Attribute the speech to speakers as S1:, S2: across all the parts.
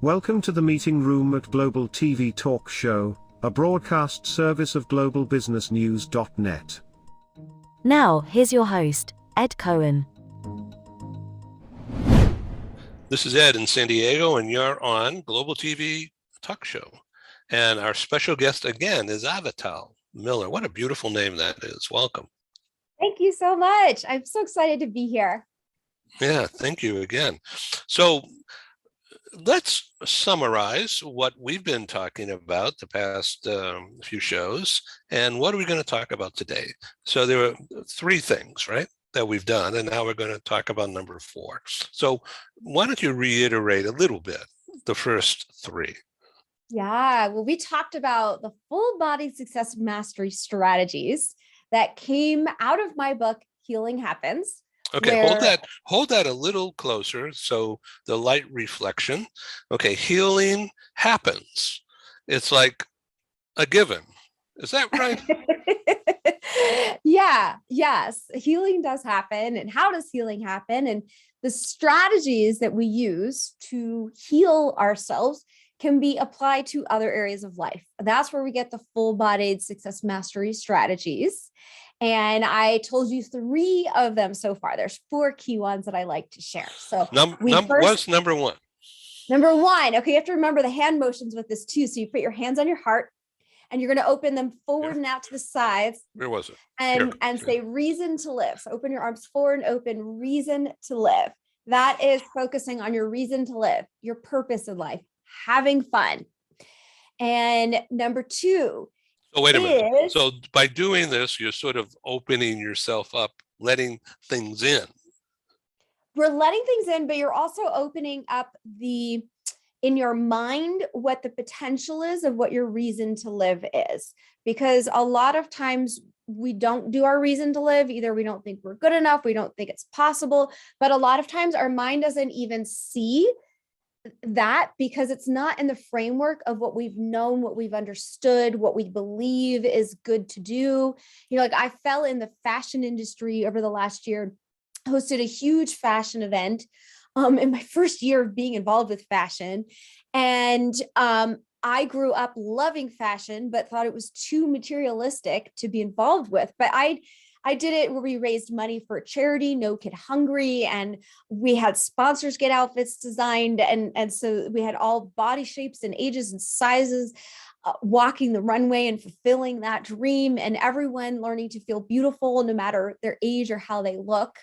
S1: Welcome to the meeting room at Global TV Talk Show, a broadcast service of globalbusinessnews.net.
S2: Now, here's your host, Ed Cohen.
S3: This is Ed in San Diego, and you're on Global TV Talk Show. And our special guest again is Avital Miller. What a beautiful name that is. Welcome.
S4: Thank you so much. I'm so excited to be here.
S3: Yeah, thank you again. So let's summarize what we've been talking about the past few shows, and what are we going to talk about today? So there are three things, right, that we've done, and now we're going to talk about number 4. So why don't you reiterate a little bit the first 3?
S4: Yeah, well, we talked about the full body success mastery strategies that came out of my book, Healing Happens.
S3: Okay, hold that a little closer. So the light reflection. Okay, healing happens. It's like a given. Is that right?
S4: Yes. Healing does happen. And how does healing happen? And the strategies that we use to heal ourselves can be applied to other areas of life. That's where we get the full-bodied success mastery strategies. And I told you 3 of them so far. There's 4 key ones that I like to share. So
S3: what's number 1?
S4: Number 1. Okay, you have to remember the hand motions with this too. So you put your hands on your heart and you're going to open them forward and out to the sides.
S3: Where was it?
S4: And say reason to live. So open your arms forward and open reason to live. That is focusing on your reason to live, your purpose in life, having fun. And number 2.
S3: So wait a minute. So by doing this, you're sort of opening yourself up, letting things in.
S4: We're letting things in, but you're also opening up in your mind what the potential is of what your reason to live is. Because a lot of times we don't do our reason to live. Either we don't think we're good enough, we don't think it's possible, but a lot of times our mind doesn't even see that because it's not in the framework of what we've known, what we've understood, what we believe is good to do. You know, like I fell in the fashion industry over the last year, hosted a huge fashion event in my first year of being involved with fashion. And I grew up loving fashion, but thought it was too materialistic to be involved with. But I did it where we raised money for a charity, No Kid Hungry, and we had sponsors get outfits designed. And so we had all body shapes and ages and sizes walking the runway and fulfilling that dream, and everyone learning to feel beautiful no matter their age or how they look.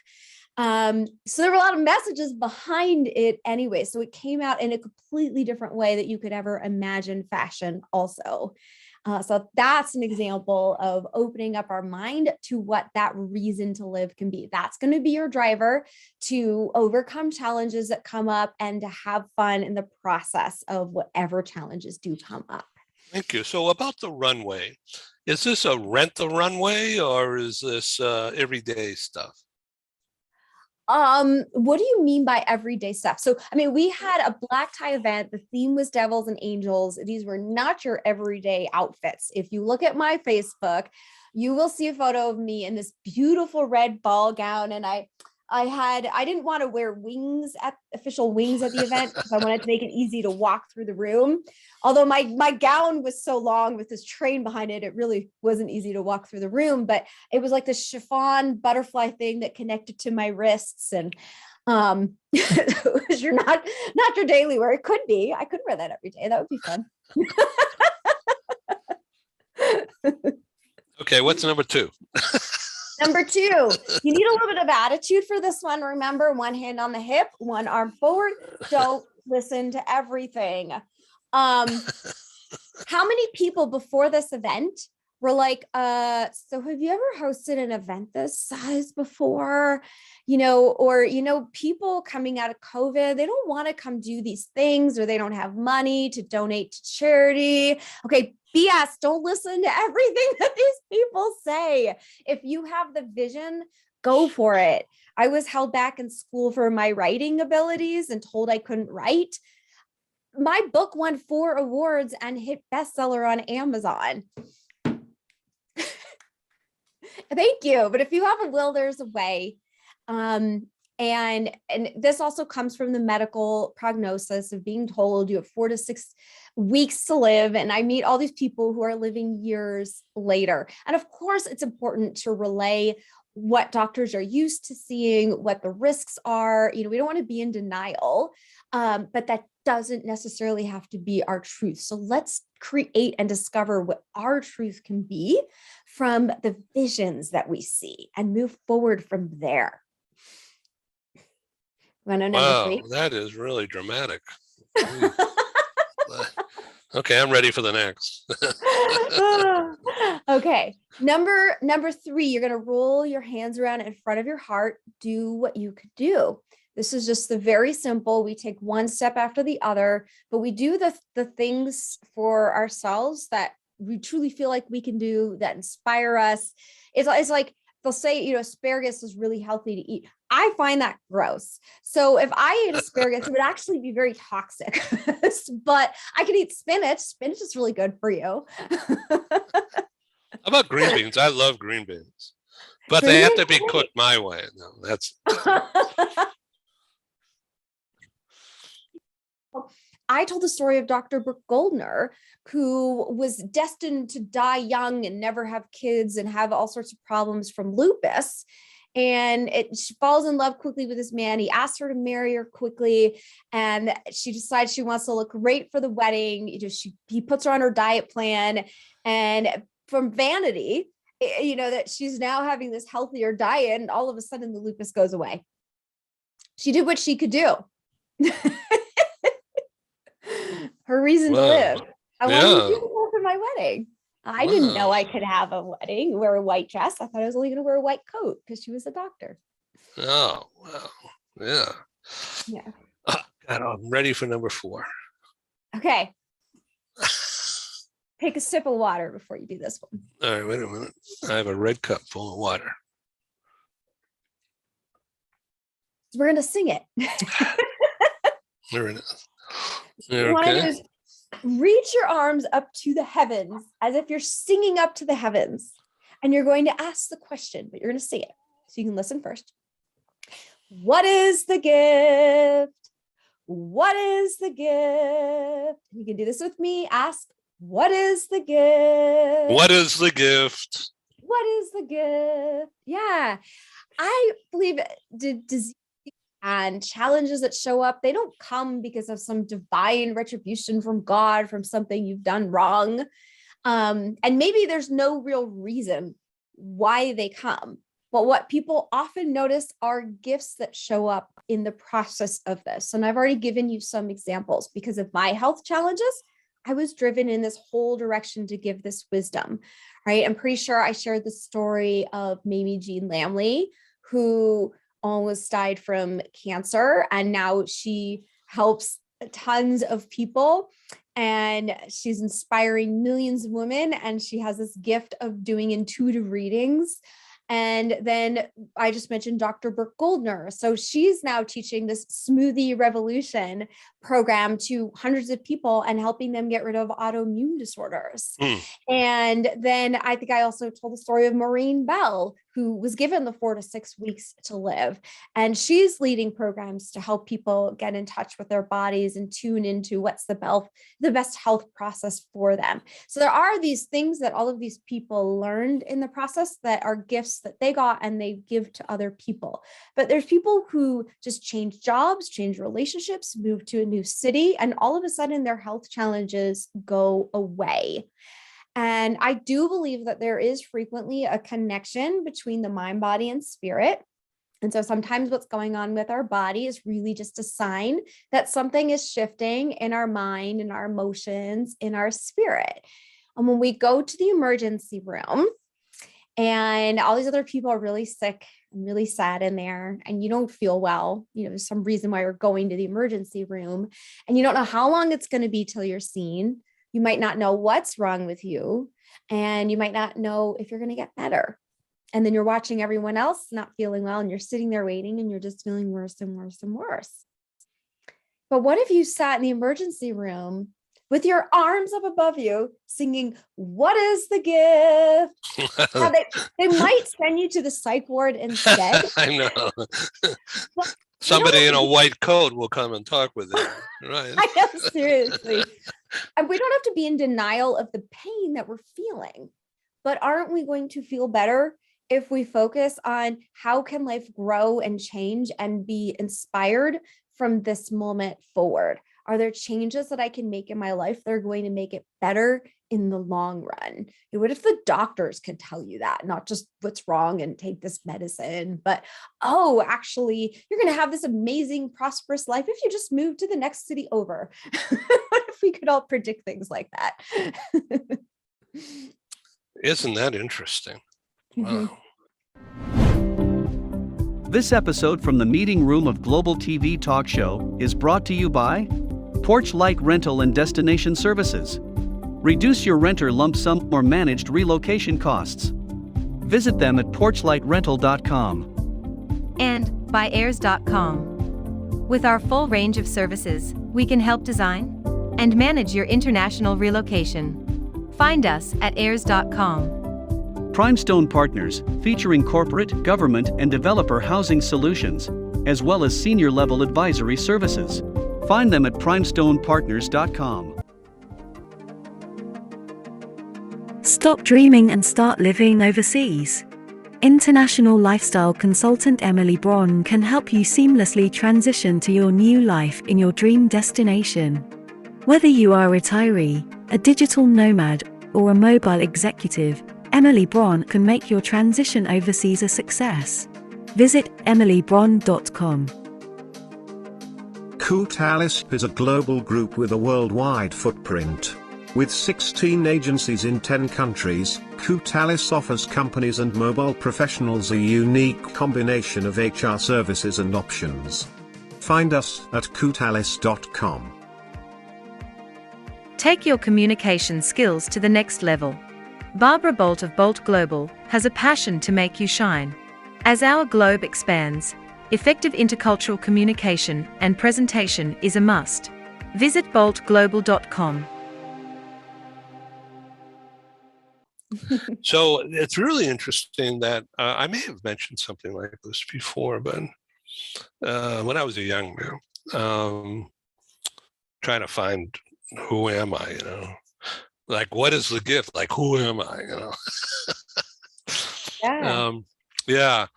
S4: So there were a lot of messages behind it anyway. So it came out in a completely different way that you could ever imagine fashion also. So that's an example of opening up our mind to what that reason to live can be. That's going to be your driver to overcome challenges that come up and to have fun in the process of whatever challenges do come up.
S3: Thank you. So about the runway, is this a rent the runway or is this everyday stuff?
S4: What do you mean by everyday stuff? So, I mean, we had a black tie event. The theme was devils and angels. These were not your everyday outfits. If you look at my Facebook, you will see a photo of me in this beautiful red ball gown. And I didn't want to wear official wings at the event because I wanted to make it easy to walk through the room. Although my gown was so long with this train behind it, it really wasn't easy to walk through the room, but it was like this chiffon butterfly thing that connected to my wrists. And it was not your daily wear. It could be. I could wear that every day. That would be fun.
S3: Okay, what's number 2?
S4: Number 2, you need a little bit of attitude for this one. Remember, one hand on the hip, one arm forward. Don't listen to everything. How many people before this event were like, so have you ever hosted an event this size before? Or people coming out of COVID, they don't want to come do these things, or they don't have money to donate to charity. Okay, BS, don't listen to everything that these people say. If you have the vision, go for it. I was held back in school for my writing abilities and told I couldn't write. My book won 4 awards and hit bestseller on Amazon. Thank you. But if you have a will, there's a way. And this also comes from the medical prognosis of being told you have 4 to 6 weeks to live. And I meet all these people who are living years later. And of course, it's important to relay what doctors are used to seeing, what the risks are. We don't want to be in denial, but that doesn't necessarily have to be our truth. So let's create and discover what our truth can be from the visions that we see and move forward from there. Want to know number 3?
S3: Wow, that is really dramatic. Okay, I'm ready for the next.
S4: Okay, number 3, you're going to roll your hands around in front of your heart. Do what you could do. This is just the very simple. We take one step after the other, but we do the things for ourselves that we truly feel like we can do, that inspire us. It's like they'll say, asparagus is really healthy to eat. I find that gross. So if I ate asparagus, it would actually be very toxic. But I could eat spinach. Spinach is really good for you.
S3: How about green beans? I love green beans, but
S4: Green
S3: they have
S4: beans
S3: to be
S4: are great.
S3: cooked my way. No, that's
S4: I told the story of Dr. Brooke Goldner, who was destined to die young and never have kids and have all sorts of problems from lupus. And she falls in love quickly with this man. He asks her to marry her quickly, and she decides she wants to look great for the wedding. He puts her on her diet plan, and from vanity, that she's now having this healthier diet, and all of a sudden the lupus goes away. She did what she could do. Her reason to live. I wanted to do it for my wedding. I didn't know I could have a wedding, wear a white dress. I thought I was only going to wear a white coat because she was a doctor.
S3: Oh, wow. Yeah.
S4: Yeah.
S3: God, I'm ready for number 4.
S4: Okay. Take a sip of water before you do this one.
S3: All right, wait a minute. I have a red cup full of water.
S4: We're going to sing it.
S3: There it is.
S4: You want to do is reach your arms up to the heavens as if you're singing up to the heavens. And you're going to ask the question, but you're going to say it. So you can listen first. What is the gift? What is the gift? You can do this with me. Ask, what is the gift?
S3: What is the gift?
S4: What is the gift? Yeah. I believe disease and challenges that show up, they don't come because of some divine retribution from God, from something you've done wrong. And maybe there's no real reason why they come. But what people often notice are gifts that show up in the process of this. And I've already given you some examples. Because of my health challenges, I was driven in this whole direction to give this wisdom, right? I'm pretty sure I shared the story of Mamie Jean Lamley, who almost died from cancer. And now she helps tons of people. And she's inspiring millions of women. And she has this gift of doing intuitive readings. And then I just mentioned Dr. Brooke Goldner. So she's now teaching this smoothie revolution program to hundreds of people and helping them get rid of autoimmune disorders. And then I think I also told the story of Maureen Bell, who was given the 4 to 6 weeks to live. And she's leading programs to help people get in touch with their bodies and tune into what's the best health process for them. So there are these things that all of these people learned in the process that are gifts that they got and they give to other people. But there's people who just change jobs, change relationships, move to a new city, and all of a sudden their health challenges go away. And I do believe that there is frequently a connection between the mind, body, and spirit. And so sometimes what's going on with our body is really just a sign that something is shifting in our mind, in our emotions, in our spirit. And when we go to the emergency room and all these other people are really sick and really sad in there, and you don't feel well, there's some reason why you're going to the emergency room, and you don't know how long it's going to be till you're seen. You might not know what's wrong with you, and you might not know if you're going to get better. And then you're watching everyone else not feeling well, and you're sitting there waiting, and you're just feeling worse and worse and worse. But what if you sat in the emergency room with your arms up above you, singing, "What is the gift?" Now, they might send you to the psych ward instead.
S3: I know.
S4: But
S3: Somebody in a white coat will come and talk with you, right?
S4: I know, seriously. And we don't have to be in denial of the pain that we're feeling, but aren't we going to feel better if we focus on how can life grow and change and be inspired from this moment forward? Are there changes that I can make in my life that are going to make it better in the long run? What if the doctors could tell you that, not just what's wrong and take this medicine, but, oh, actually, you're going to have this amazing, prosperous life if you just move to the next city over. What if we could all predict things like that?
S3: Isn't that interesting? Wow.
S5: This episode from the meeting room of Global TV Talk Show is brought to you by Porchlight Rental and Destination Services. Reduce your renter lump sum or managed relocation costs. Visit them at porchlightrental.com.
S6: And by airs.com. With our full range of services, we can help design and manage your international relocation. Find us at airs.com.
S5: Primestone Partners, featuring corporate, government, and developer housing solutions, as well as senior-level advisory services. Find them at primestonepartners.com.
S2: Stop dreaming and start living overseas. International lifestyle consultant Emily Braun can help you seamlessly transition to your new life in your dream destination. Whether you are a retiree, a digital nomad, or a mobile executive, Emily Braun can make your transition overseas a success. Visit emilybraun.com.
S1: Coutalis is a global group with a worldwide footprint. With 16 agencies in 10 countries, Coutalis offers companies and mobile professionals a unique combination of HR services and options. Find us at coutalis.com.
S6: Take your communication skills to the next level. Barbara Bolt of Bolt Global has a passion to make you shine. As our globe expands, effective intercultural communication and presentation is a must. Visit boltglobal.com.
S3: So it's really interesting that I may have mentioned something like this before, but when I was a young man, trying to find who am I, like what is the gift? Like who am I?
S4: Yeah.
S3: Yeah.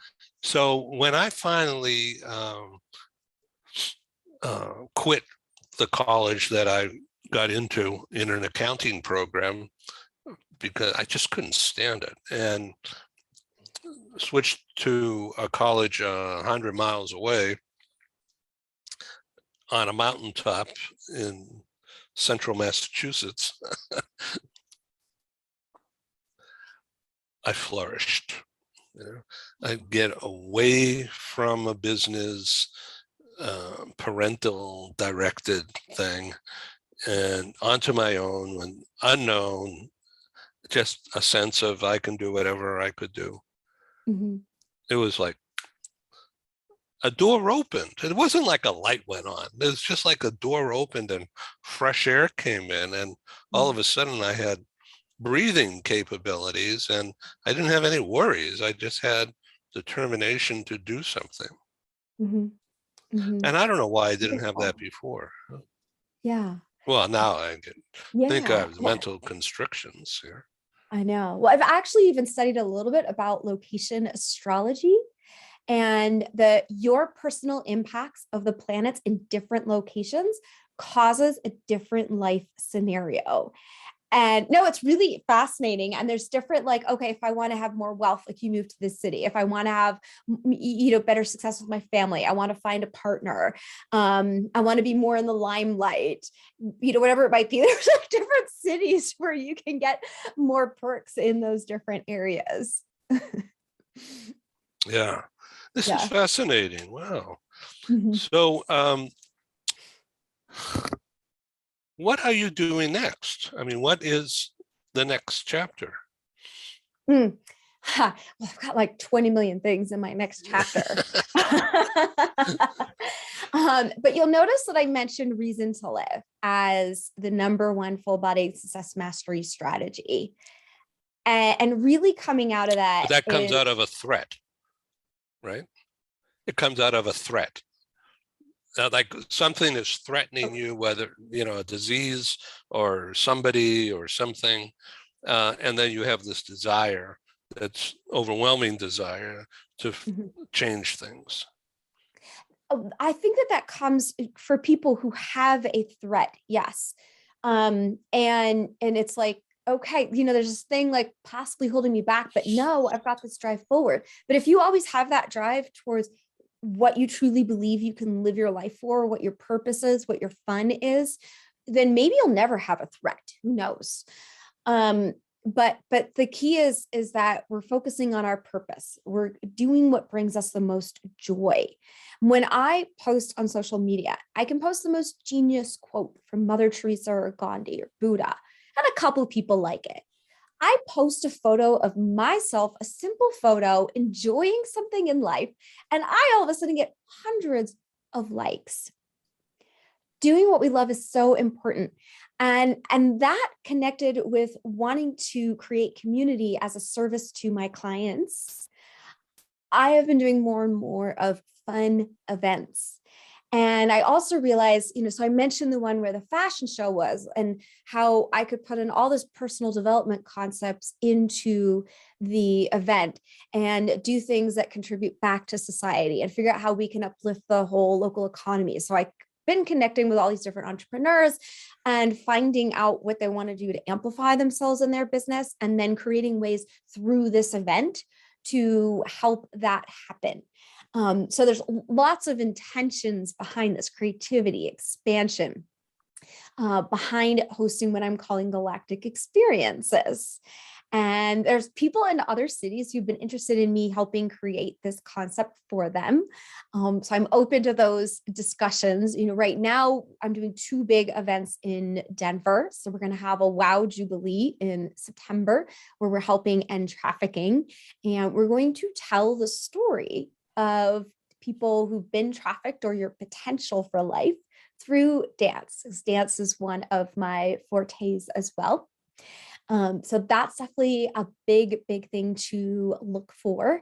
S3: So when I finally quit the college that I got into in an accounting program, because I just couldn't stand it, and switched to a college 100 miles away on a mountaintop in central Massachusetts, I flourished. I get away from a business, parental directed thing, and onto my own, when unknown, just a sense of I can do whatever I could do.
S4: Mm-hmm.
S3: It was like a door opened. It wasn't like a light went on. It was just like a door opened and fresh air came in, and all of a sudden I had breathing capabilities and I didn't have any worries. I just had determination to do something.
S4: Mm-hmm. Mm-hmm.
S3: And I don't know why I didn't have that before.
S4: Yeah.
S3: Well, now I think I have
S4: Yeah.
S3: mental constrictions here.
S4: I know. Well, I've actually even studied a little bit about location astrology and your personal impacts of the planets in different locations causes a different life scenario. And no, it's really fascinating. And there's different, like, okay, if I want to have more wealth, like you move to this city. If I want to have, better success with my family, I want to find a partner. I want to be more in the limelight, whatever it might be. There's like different cities where you can get more perks in those different areas.
S3: Yeah, this is fascinating. Wow.
S4: Mm-hmm.
S3: So, what are you doing next? I mean, what is the next chapter?
S4: Well, I've got like 20 million things in my next chapter. But you'll notice that I mentioned reason to live as the #1 full body success mastery strategy. And really coming out of that.
S3: But that comes
S4: is,
S3: out of a threat, right? It comes out of a threat. Like something is threatening you, whether, a disease or somebody or something. And then you have this desire, that's overwhelming desire to change things.
S4: I think that comes for people who have a threat. Yes. And it's like, okay, there's this thing like possibly holding me back, but no, I've got this drive forward. But if you always have that drive towards what you truly believe you can live your life for, what your purpose is, what your fun is, then maybe you'll never have a threat. Who knows? But the key is that we're focusing on our purpose. We're doing what brings us the most joy. When I post on social media, I can post the most genius quote from Mother Teresa or Gandhi or Buddha, and a couple of people like it. I post a photo of myself, a simple photo, enjoying something in life, and I all of a sudden get hundreds of likes. Doing what we love is so important. And that connected with wanting to create community as a service to my clients. I have been doing more and more of fun events. And I also realized, so I mentioned the one where the fashion show was and how I could put in all this personal development concepts into the event and do things that contribute back to society and figure out how we can uplift the whole local economy. So I've been connecting with all these different entrepreneurs and finding out what they want to do to amplify themselves in their business, and then creating ways through this event to help that happen. So there's lots of intentions behind this: creativity, expansion, behind hosting what I'm calling galactic experiences. And there's people in other cities who've been interested in me helping create this concept for them. So I'm open to those discussions. Right now I'm doing 2 big events in Denver. So we're going to have a WOW Jubilee in September where we're helping end trafficking. And we're going to tell the story of people who've been trafficked or your potential for life through dance. Dance is one of my fortes as well. So that's definitely a big thing to look for.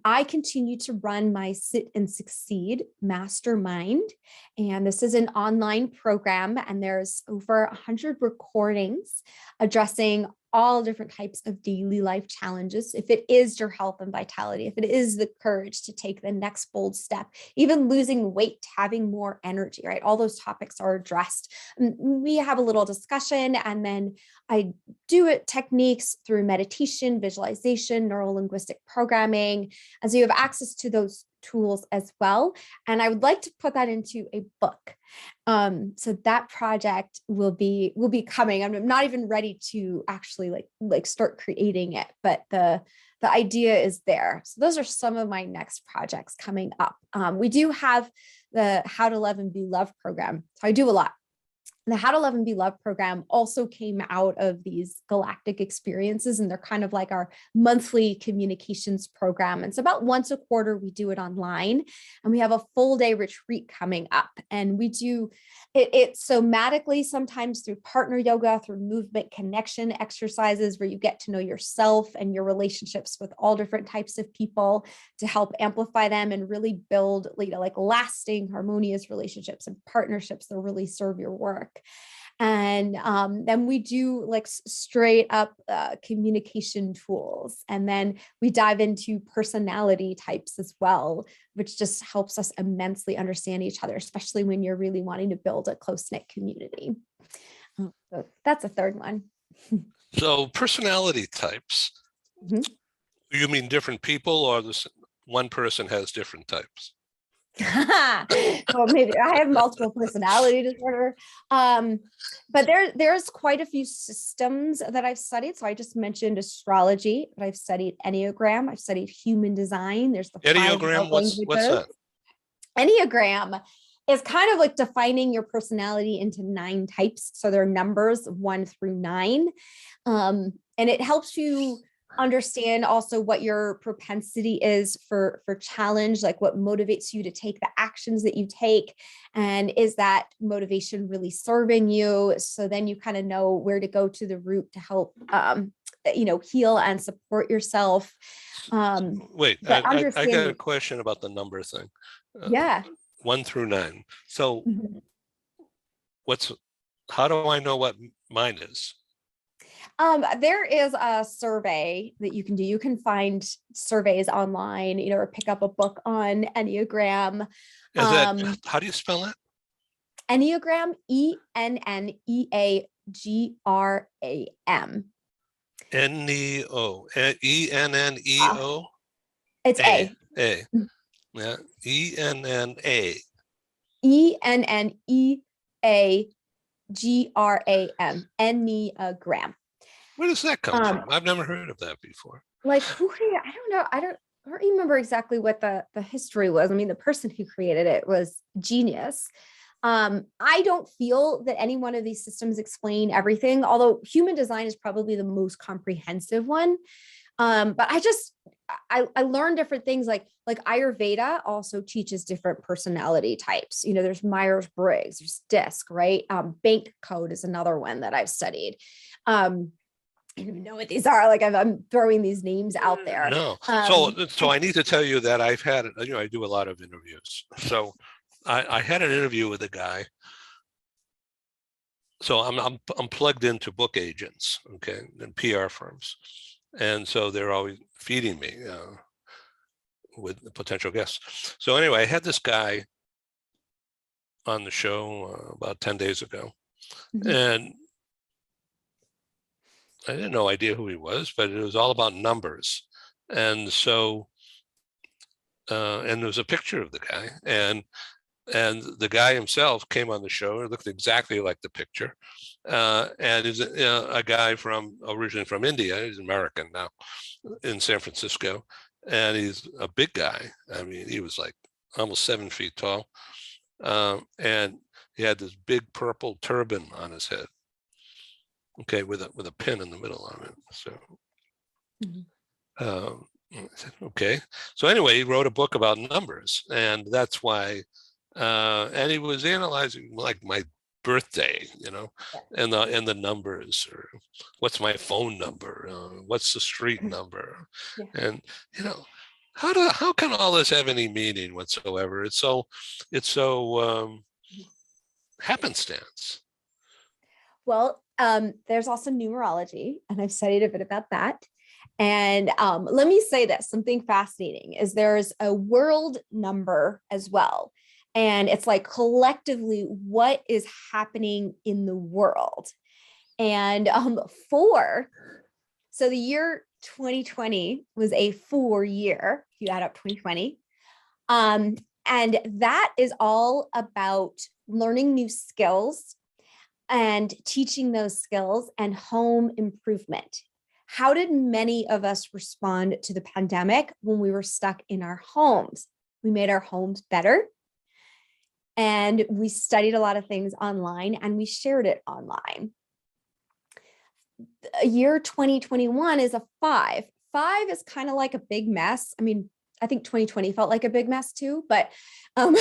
S4: I continue to run my Sit and Succeed Mastermind, and this is an online program, and there's over 100 recordings addressing all different types of daily life challenges. If it is your health and vitality, if it is the courage to take the next bold step, even losing weight, having more energy, right? All those topics are addressed. We have a little discussion, and then I do it techniques through meditation, visualization, neuro-linguistic programming. And so you have access to those tools as well. And I would like to put that into a book. So that project will be coming. I'm not even ready to actually like start creating it, but the idea is there. So those are some of my next projects coming up. We do have the How to Love and Be Loved program. So I do a lot. The How to Love and Be Loved program also came out of these galactic experiences, and they're kind of like our monthly communications program. And so about once a quarter, we do it online, and we have a full day retreat coming up. And we do it somatically, sometimes through partner yoga, through movement connection exercises, where you get to know yourself and your relationships with all different types of people to help amplify them and really build like lasting, harmonious relationships and partnerships that really serve your work. And then we do like straight up communication tools. And then we dive into personality types as well, which just helps us immensely understand each other, especially when you're really wanting to build a close-knit community. So that's a third one.
S3: So personality types, you mean different people, or this one person has different types?
S4: Well, maybe I have multiple personality disorder. But there's quite a few systems that I've studied. So I just mentioned astrology, but I've studied Enneagram, I've studied human design. There's the
S3: Enneagram, what's that?
S4: Enneagram is kind of like defining your personality into 9 types. So there are numbers 1 through 9. And it helps you understand also what your propensity is for challenge, like what motivates you to take the actions that you take, and is that motivation really serving you? So then you kind of know where to go to the root to help heal and support yourself.
S3: Wait,
S4: But
S3: I got a
S4: understanding,
S3: question about the number thing.
S4: yeah.
S3: 1 through 9. So
S4: Mhm.
S3: how do I know what mine is?
S4: There is a survey that you can do. You can find surveys online, or pick up a book on Enneagram.
S3: Is that, how do you spell it?
S4: Enneagram, Enneagram.
S3: N-E-O, E-N-N-E-O?
S4: It's A.
S3: A. Yeah, E-N-N-A.
S4: Enneagram. Enneagram.
S3: Where does that come from? I've never heard of that before.
S4: Like I don't know. I don't remember exactly what the history was. I mean, the person who created it was genius. I don't feel that any one of these systems explain everything, although human design is probably the most comprehensive one. But I learned different things, like Ayurveda also teaches different personality types. There's Myers-Briggs, there's DISC, right? Bank code is another one that I've studied. I don't even know what these are. Like I'm throwing these names out there.
S3: No. So I need to tell you that I've had, I do a lot of interviews. So I had an interview with a guy. So I'm plugged into book agents, okay, and PR firms. And so they're always feeding me with the potential guests. So anyway, I had this guy on the show about 10 days ago. Mm-hmm. And I had no idea who he was, but it was all about numbers. And so, and there was a picture of the guy, and the guy himself came on the show. It looked exactly like the picture. And he's a guy originally from India. He's American now, in San Francisco. And he's a big guy. I mean, he was like almost 7 feet tall. And he had this big purple turban on his head. Okay, with a pin in the middle of it. So, I said, okay. So anyway, he wrote a book about numbers, and that's why. And he was analyzing like my birthday, and the numbers, or what's my phone number, what's the street number, and how can all this have any meaning whatsoever? It's so happenstance.
S4: Well, there's also numerology, and I've studied a bit about that. And let me say this, something fascinating is there's a world number as well. And it's like collectively what is happening in the world. And 4, so the year 2020 was a 4 year, if you add up 2020. And that is all about learning new skills and teaching those skills and home improvement. How did many of us respond to the pandemic when we were stuck in our homes? We made our homes better. And we studied a lot of things online, and we shared it online. Year 2021 is a 5. 5 is kind of like a big mess. I mean, I think 2020 felt like a big mess too, but 5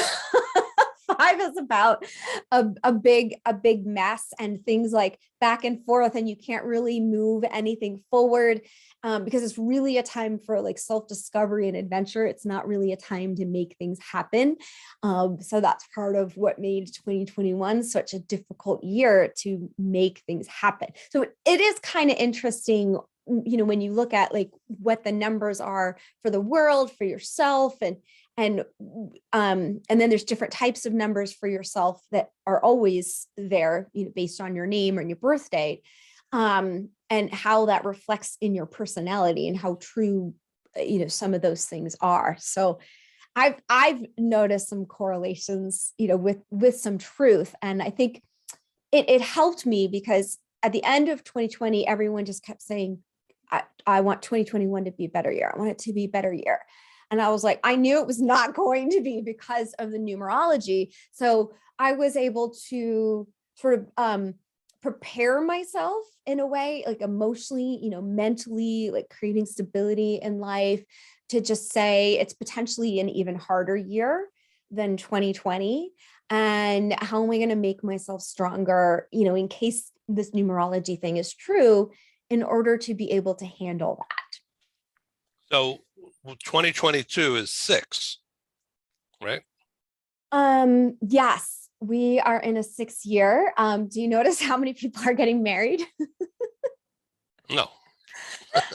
S4: is about a big mess and things like back and forth, and you can't really move anything forward because it's really a time for like self-discovery and adventure. It's not really a time to make things happen. So that's part of what made 2021 such a difficult year to make things happen. So it is kind of interesting, when you look at like what the numbers are for the world, for yourself, and then there's different types of numbers for yourself that are always there, based on your name or your birth date, and how that reflects in your personality and how true, some of those things are. So I've noticed some correlations, with some truth. And I think it helped me because at the end of 2020, everyone just kept saying, I want 2021 to be a better year. I want it to be a better year. And I was like, I knew it was not going to be because of the numerology. So I was able to sort of prepare myself in a way, like emotionally, mentally, like creating stability in life, to just say it's potentially an even harder year than 2020. And how am I going to make myself stronger, in case this numerology thing is true, in order to be able to handle that.
S3: So 2022 is 6, right?
S4: Yes, we are in a 6th year. Do you notice how many people are getting married?
S3: No.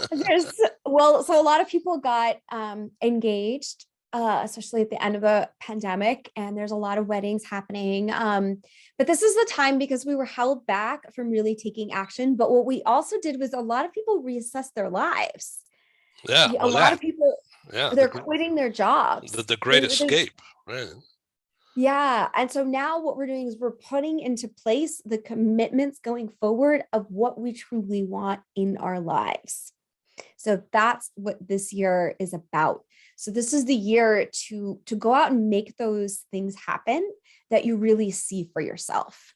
S4: So a lot of people got engaged, especially at the end of the pandemic, and there's a lot of weddings happening. But this is the time because we were held back from really taking action. But what we also did was a lot of people reassessed their lives.
S3: Yeah.
S4: A lot of people,
S3: yeah,
S4: they're quitting their jobs.
S3: The great escape, right?
S4: Yeah. And so now what we're doing is we're putting into place the commitments going forward of what we truly want in our lives. So that's what this year is about. So this is the year to go out and make those things happen that you really see for yourself.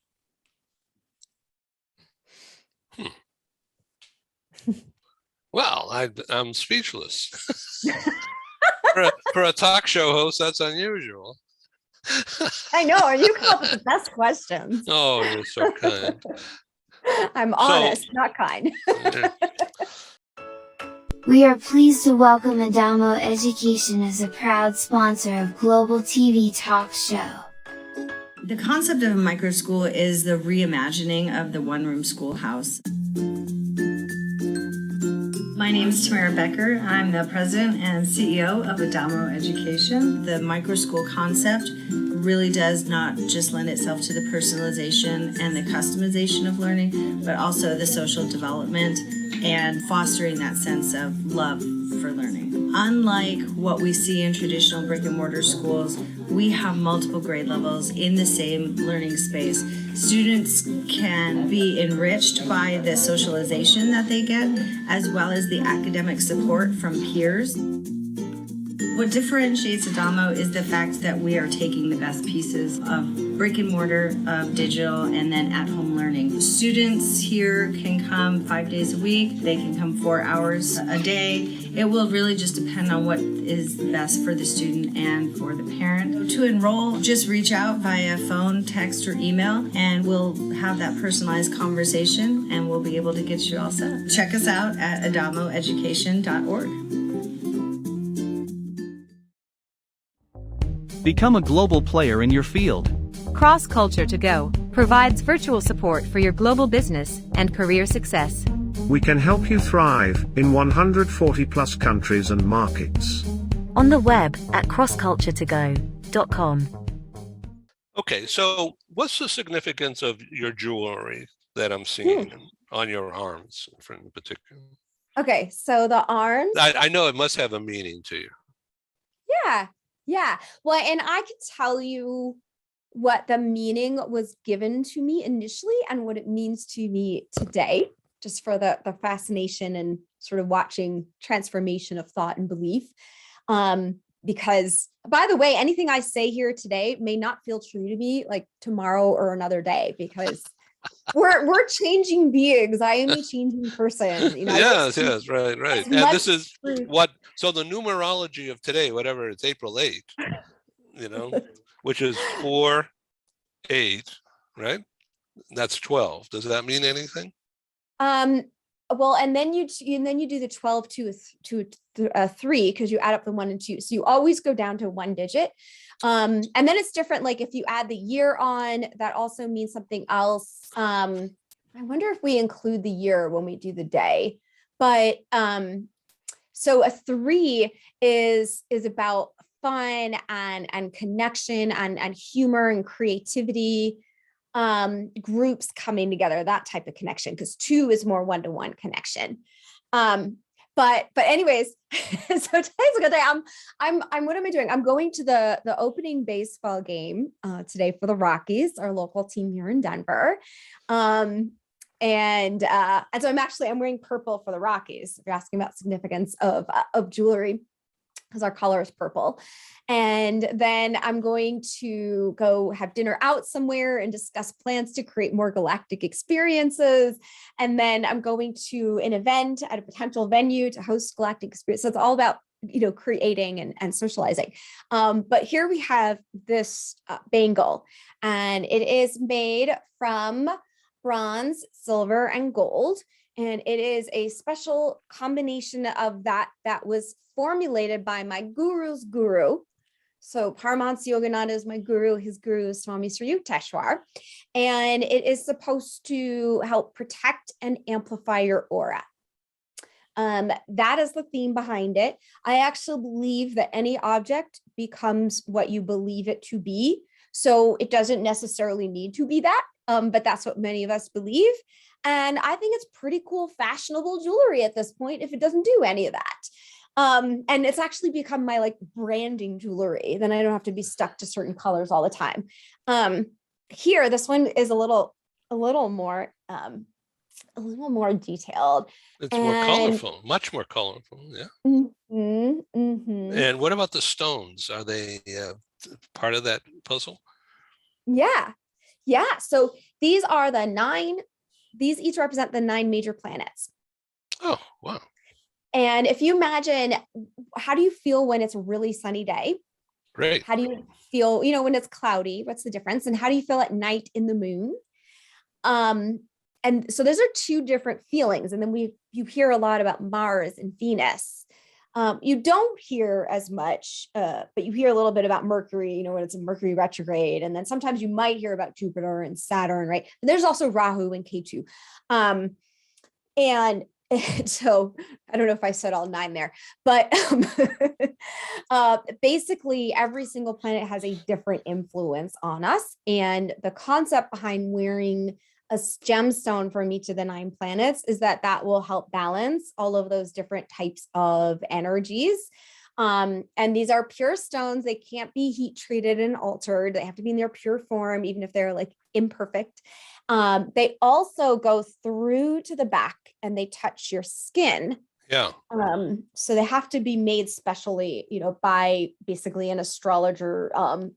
S3: Well, I'm speechless. for a talk show host, that's unusual.
S4: I know, and you come up with the best questions.
S3: Oh, you're so kind.
S4: I'm honest, not kind.
S7: We are pleased to welcome Adamo Education as a proud sponsor of Global TV Talk Show.
S8: The concept of a micro school is the reimagining of the one-room schoolhouse. My name is Tamara Becker. I'm the president and CEO of Adamo Education. The micro school concept really does not just lend itself to the personalization and the customization of learning, but also the social development and fostering that sense of love for learning. Unlike what we see in traditional brick and mortar schools, we have multiple grade levels in the same learning space. Students can be enriched by the socialization that they get, as well as the academic support from peers. What differentiates Adamo is the fact that we are taking the best pieces of brick and mortar, of digital, and then at-home learning. Students here can come 5 days a week. They can come 4 hours a day. It will really just depend on what is best for the student and for the parent. To enroll, just reach out via phone, text, or email, and we'll have that personalized conversation, and we'll be able to get you all set. Check us out at adamoeducation.org.
S5: Become a global player in your field.
S6: Cross Culture to Go provides virtual support for your global business and career success.
S1: We can help you thrive in 140 plus countries and markets.
S2: On the web at crossculturetogo.com.
S3: Okay, so what's the significance of your jewelry that I'm seeing on your arms in particular?
S4: Okay, so the arms.
S3: I know it must have a meaning to you.
S4: Yeah. Well, and I could tell you what the meaning was given to me initially and what it means to me today, just for the fascination and sort of watching transformation of thought and belief. Because, by the way, anything I say here today may not feel true to me like tomorrow or another day, because we're changing beings. I am a changing person.
S3: Yes, right. And this is so the numerology of today, whatever, it's April 8th, which is 4, 8, right? That's 12. Does that mean anything?
S4: Well, and then you do the 12 to 3, because you add up the 1 and 2. So you always go down to 1 digit. And then it's different. Like if you add the year on, that also means something else. I wonder if we include the year when we do the day, but, so a 3 is about fun and connection and humor and creativity, groups coming together, that type of connection, because 2 is more one-to-one connection. But anyways, so today's a good day. I'm what am I doing? I'm going to the opening baseball game today for the Rockies, our local team here in Denver. And so I'm wearing purple for the Rockies, if you're asking about significance of jewelry. because our color is purple. And then I'm going to go have dinner out somewhere and discuss plans to create more galactic experiences. And then I'm going to an event at a potential venue to host galactic experience. So it's all about, creating and socializing. But here we have this bangle, and it is made from bronze, silver, and gold. And it is a special combination of that was formulated by my guru's guru. So Paramahansa Yogananda is my guru. His guru is Swami Sri Yukteswar. And it is supposed to help protect and amplify your aura. That is the theme behind it. I actually believe that any object becomes what you believe it to be. So it doesn't necessarily need to be that, but that's what many of us believe. And I think it's pretty cool, fashionable jewelry at this point if it doesn't do any of that. And it's actually become my like branding jewelry. Then I don't have to be stuck to certain colors all the time. Here, this one is a little more detailed.
S3: It's more colorful, much more colorful. Yeah. And what about the stones? Are they part of that puzzle?
S4: Yeah. So these are these each represent the 9 major planets.
S3: Oh, wow.
S4: And if you imagine, how do you feel when it's a really sunny day?
S3: Great.
S4: How do you feel, when it's cloudy? What's the difference? And how do you feel at night in the moon? And so those are 2 different feelings. And then you hear a lot about Mars and Venus. You don't hear as much, but you hear a little bit about Mercury, when it's in Mercury retrograde. And then sometimes you might hear about Jupiter and Saturn, right? But there's also Rahu and Ketu. And so I don't know if I said all 9 there, but basically every single planet has a different influence on us. And the concept behind wearing a gemstone from each of the 9 planets is that will help balance all of those different types of energies. And these are pure stones. They can't be heat treated and altered. They have to be in their pure form, even if they're like imperfect. They also go through to the back and they touch your skin.
S3: Yeah.
S4: So they have to be made specially, by basically an astrologer,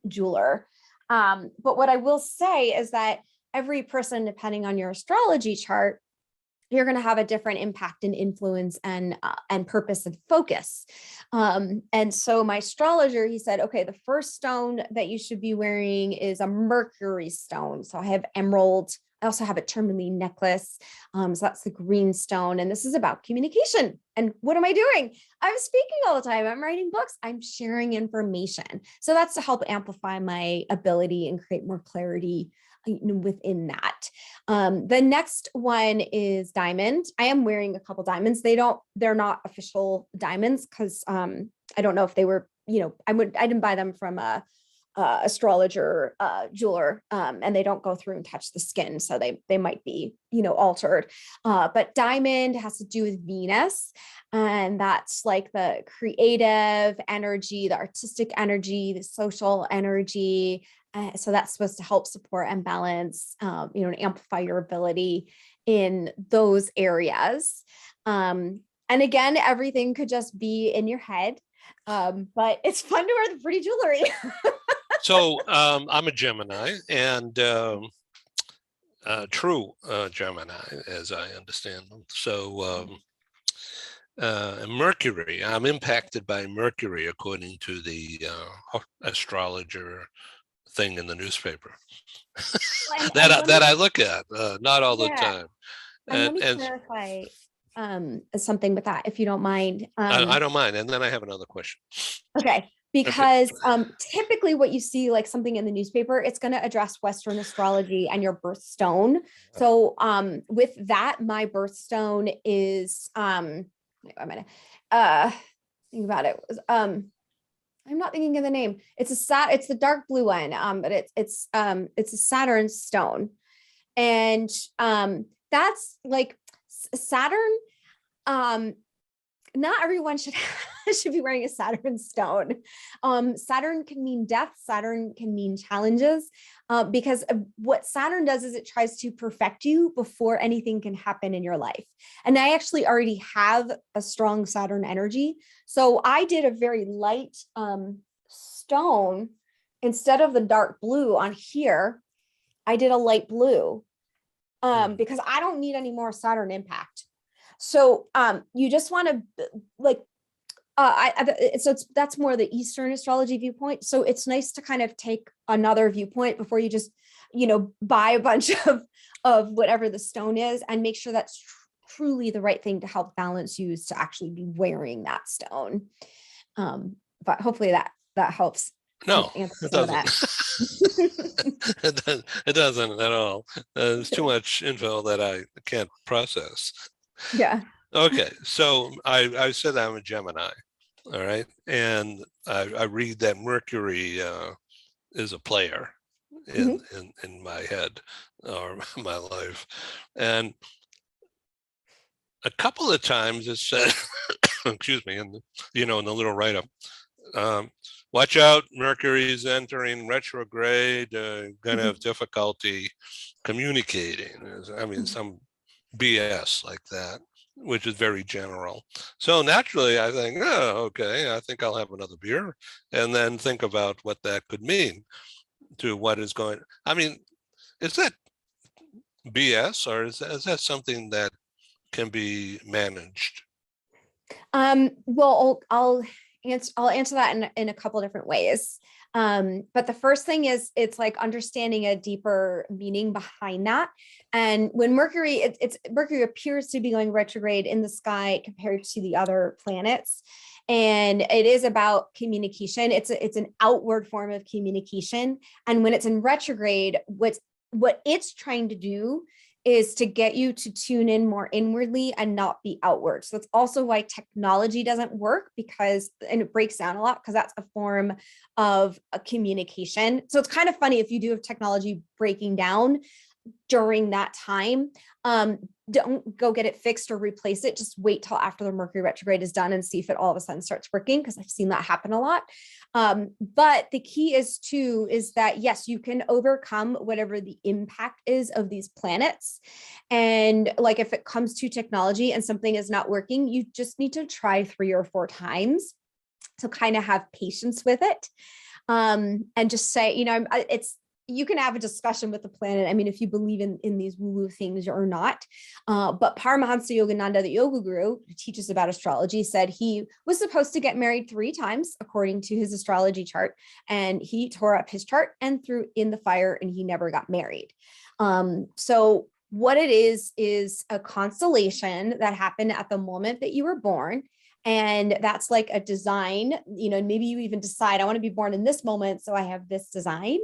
S4: jeweler. But what I will say is that every person, depending on your astrology chart, you're going to have a different impact and influence and purpose and focus. And so my astrologer, he said, okay, the first stone that you should be wearing is a Mercury stone. So I have emerald. I also have a tourmaline necklace. So that's the green stone. And this is about communication. And what am I doing? I'm speaking all the time. I'm writing books. I'm sharing information. So that's to help amplify my ability and create more clarity within that. The next one is diamond. I am wearing a couple diamonds. They're not official diamonds because I don't know if they were, I didn't buy them from a astrologer jeweler, and they don't go through and touch the skin, so they might be altered. But diamond has to do with Venus, and that's like the creative energy, the artistic energy, the social energy. So that's supposed to help support and balance, and amplify your ability in those areas. And again, everything could just be in your head, but it's fun to wear the pretty jewelry.
S3: So I'm a Gemini, and true Gemini, as I understand them. So Mercury, I'm impacted by Mercury according to the astrologer thing in the newspaper that I look at, not all the time.
S4: And let me clarify something with that, if you don't mind.
S3: I don't mind. And then I have another question.
S4: Okay. Because typically what you see, like something in the newspaper, it's going to address Western astrology and your birthstone. So with that, my birthstone is, I'm going to think about it. I'm not thinking of the name. It's the dark blue one, but it's a Saturn Stone. And that's like Saturn not everyone should should be wearing a Saturn stone. Saturn can mean death. Saturn can mean challenges, because what Saturn does is it tries to perfect you before anything can happen in your life. And I actually already have a strong Saturn energy. So I did a very light stone. Instead of the dark blue on here, I did a light blue, because I don't need any more Saturn impact. So you just want to like, that's more the Eastern astrology viewpoint. So it's nice to kind of take another viewpoint before you just, buy a bunch of whatever the stone is, and make sure that's truly the right thing to help balance you, is to actually be wearing that stone. But hopefully that helps.
S3: No, it doesn't. It doesn't at all. There's too much info that I can't process.
S4: Yeah.
S3: Okay, so I said I'm a Gemini, all right, and I read that Mercury is a player in my head or my life, and a couple of times it said, excuse me, in the little write up, watch out, Mercury's entering retrograde, gonna have difficulty communicating. I mean, some BS like that, which is very general. So naturally, I think, oh, okay, I think I'll have another beer, and then think about what that could mean to what is going. I mean, is that BS, or is that something that can be managed?
S4: Well, I'll answer that in a couple of different ways. But the first thing is, it's like understanding a deeper meaning behind that. And when Mercury appears to be going retrograde in the sky compared to the other planets, and it is about communication. It's an outward form of communication. And when it's in retrograde, what it's trying to do is to get you to tune in more inwardly and not be outward. So that's also why technology doesn't work, and it breaks down a lot, because that's a form of a communication. So it's kind of funny if you do have technology breaking down during that time, don't go get it fixed or replace it. Just wait till after the Mercury retrograde is done and see if it all of a sudden starts working, because I've seen that happen a lot. But the key is that, yes, you can overcome whatever the impact is of these planets. And like, if it comes to technology and something is not working, you just need to try 3 or 4 times. So kind of have patience with it. And just say, you can have a discussion with the planet. I mean, if you believe in these woo-woo things or not. But Paramahansa Yogananda, the yoga guru who teaches about astrology, said he was supposed to get married 3 times according to his astrology chart. And he tore up his chart and threw in the fire, and he never got married. So what it is a constellation that happened at the moment that you were born. And that's like a design, maybe you even decide, I want to be born in this moment, so I have this design.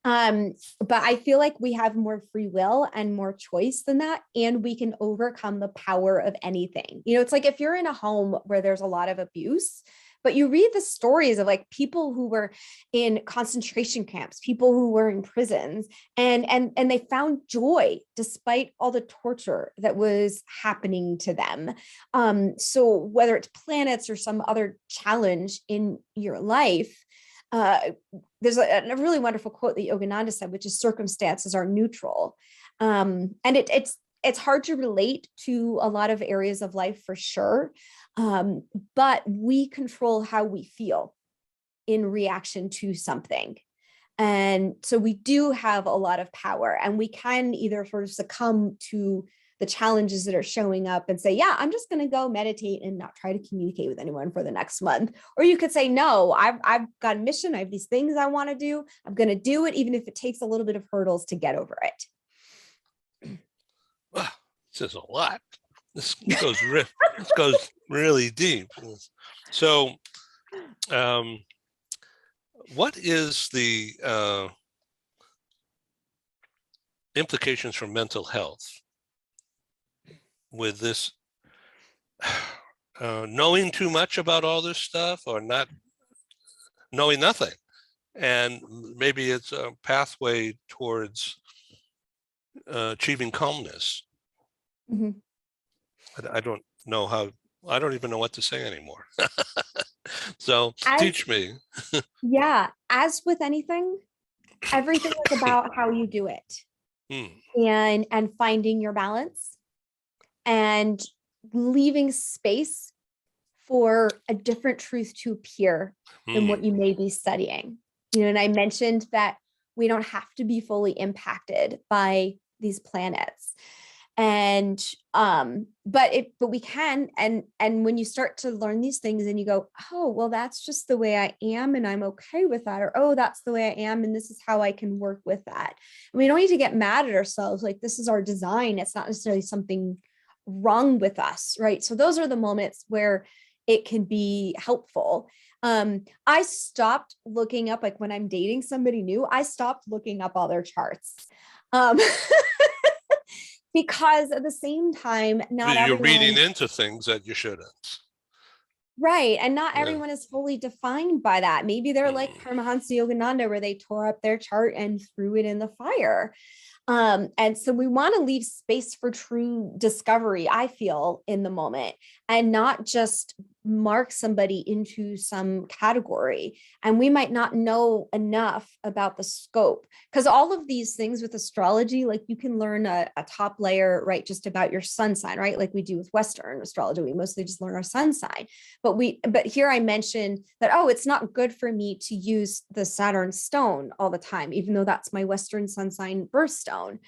S4: But I feel like we have more free will and more choice than that. And we can overcome the power of anything. It's like if you're in a home where there's a lot of abuse, but you read the stories of like people who were in concentration camps, people who were in prisons, and they found joy despite all the torture that was happening to them. So whether it's planets or some other challenge in your life, there's a really wonderful quote that Yogananda said, which is circumstances are neutral. And it's hard to relate to a lot of areas of life for sure. But we control how we feel in reaction to something. And so we do have a lot of power, and we can either sort of succumb to the challenges that are showing up and say, yeah, I'm just going to go meditate and not try to communicate with anyone for the next month. Or you could say, no, I've got a mission. I have these things I want to do. I'm going to do it, even if it takes a little bit of hurdles to get over it.
S3: Wow, this is a lot. This goes really deep. So, what is the implications for mental health with this, knowing too much about all this stuff, or not knowing nothing? And maybe it's a pathway towards achieving calmness.
S4: Mm-hmm.
S3: I don't know how I don't even know what to say anymore. So teach me.
S4: Yeah, as with anything, everything is about how you do it. And finding your balance and leaving space for a different truth to appear than what you may be studying. And I mentioned that we don't have to be fully impacted by these planets. And but we can, and when you start to learn these things and you go, oh, well, that's just the way I am and I'm okay with that, or oh, that's the way I am and this is how I can work with that. And we don't need to get mad at ourselves, like this is our design, it's not necessarily something wrong with us, right? So those are the moments where it can be helpful. I stopped looking up, like when I'm dating somebody new, I stopped looking up all their charts. Because at the same time,
S3: You're reading into things that you shouldn't.
S4: Right. And not everyone is fully defined by that. Maybe they're like Paramahansa Yogananda, where they tore up their chart and threw it in the fire. And so we want to leave space for true discovery, I feel, in the moment, and not just mark somebody into some category. And we might not know enough about the scope, because all of these things with astrology, like you can learn a top layer, right, just about your sun sign, right? Like we do with Western astrology, we mostly just learn our sun sign. But here I mentioned that, oh, it's not good for me to use the Saturn Stone all the time, even though that's my Western sun sign birthstone,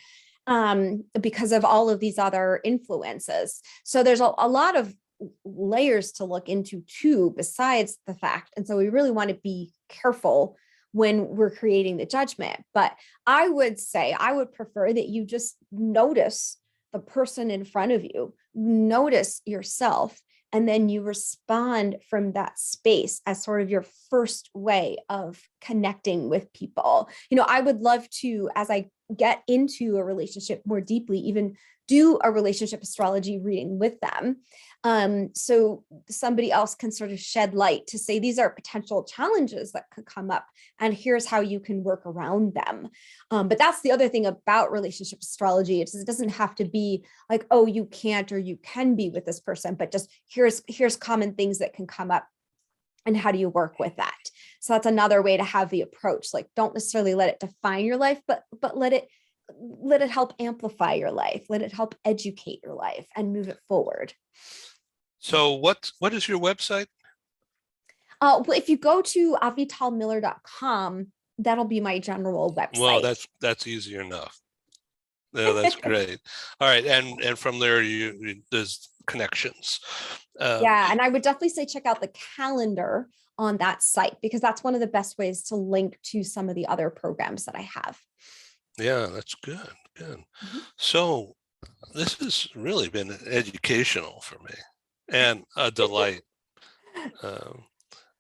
S4: because of all of these other influences. So there's a lot of layers to look into too, besides the fact. And so we really want to be careful when we're creating the judgment. But I would say, I would prefer that you just notice the person in front of you, notice yourself, and then you respond from that space as sort of your first way of connecting with people. I would love to, as I get into a relationship more deeply, even do a relationship astrology reading with them. So somebody else can sort of shed light to say, these are potential challenges that could come up, and here's how you can work around them. But that's the other thing about relationship astrology. It doesn't have to be like, oh, you can't or you can be with this person, but just here's common things that can come up, and how do you work with that? So that's another way to have the approach. Like, don't necessarily let it define your life, but let it help amplify your life, let it help educate your life and move it forward.
S3: So what is your website?
S4: Well, if you go to avitalmiller.com, that'll be my general website.
S3: Well, that's easy enough. No, that's great. All right, and from there there's connections.
S4: Yeah, and I would definitely say check out the calendar on that site, because that's one of the best ways to link to some of the other programs that I have.
S3: Yeah, that's good. So this has really been educational for me and a delight.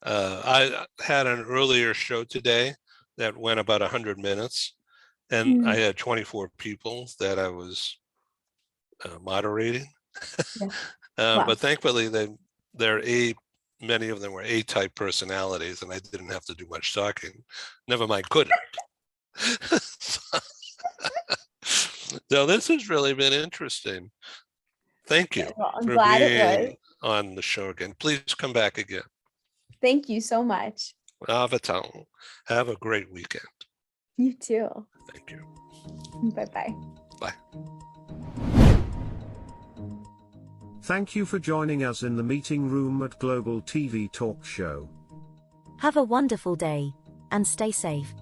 S3: I had an earlier show today that went about 100 minutes, and I had 24 people that I was moderating.
S4: Wow.
S3: But thankfully, many of them were A-type personalities, and I didn't have to do much talking. Never mind, couldn't. So this has really been interesting. Thank you for being on the show again. Please come back again.
S4: Thank you so much.
S3: Avital, have a great weekend.
S4: You too.
S3: Thank you.
S4: Bye-bye.
S3: Bye.
S1: Thank you for joining us in the meeting room at Global TV Talk Show.
S2: Have a wonderful day, and stay safe.